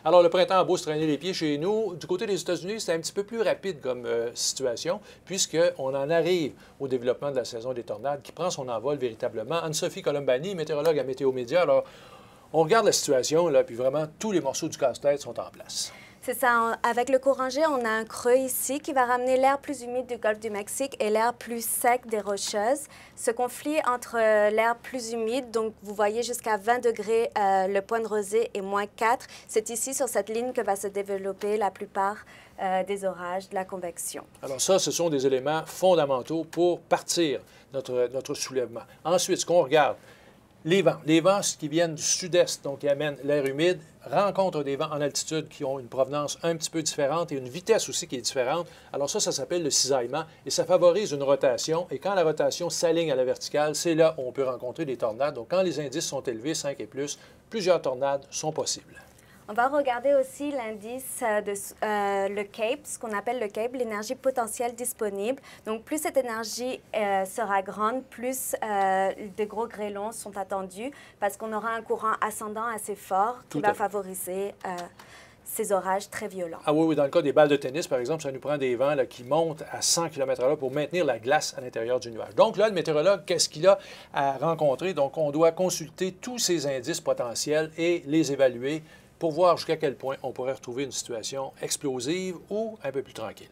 Alors, le printemps a beau se traîner les pieds chez nous. Du côté des États-Unis, c'est un petit peu plus rapide comme situation, puisqu'on en arrive au développement de la saison des tornades qui prend son envol véritablement. Anne-Sophie Colombani, météorologue à Météo Média. Alors, on regarde la situation, là, puis vraiment, tous les morceaux du casse-tête sont en place. C'est ça. Avec le courant G, on a un creux ici qui va ramener l'air plus humide du golfe du Mexique et l'air plus sec des Rocheuses. Ce conflit entre l'air plus humide, donc vous voyez jusqu'à 20 degrés le point de rosée et -4, c'est ici sur cette ligne que va se développer la plupart des orages, de la convection. Alors ça, ce sont des éléments fondamentaux pour partir notre soulèvement. Ensuite, ce qu'on regarde, les vents qui viennent du sud-est, donc qui amènent l'air humide, rencontrent des vents en altitude qui ont une provenance un petit peu différente et une vitesse aussi qui est différente. Alors ça s'appelle le cisaillement et ça favorise une rotation. Et quand la rotation s'aligne à la verticale, c'est là où on peut rencontrer des tornades. Donc quand les indices sont élevés, 5 et plus, plusieurs tornades sont possibles. On va regarder aussi l'indice le CAPE, ce qu'on appelle le CAPE, l'énergie potentielle disponible. Donc, plus cette énergie sera grande, plus de gros grêlons sont attendus parce qu'on aura un courant ascendant assez fort qui va favoriser ces orages très violents. Ah oui, oui, dans le cas des balles de tennis, par exemple, ça nous prend des vents là, qui montent à 100 km/h pour maintenir la glace à l'intérieur du nuage. Donc là, le météorologue, qu'est-ce qu'il a à rencontrer? Donc, on doit consulter tous ces indices potentiels et les évaluer pour voir jusqu'à quel point on pourrait retrouver une situation explosive ou un peu plus tranquille.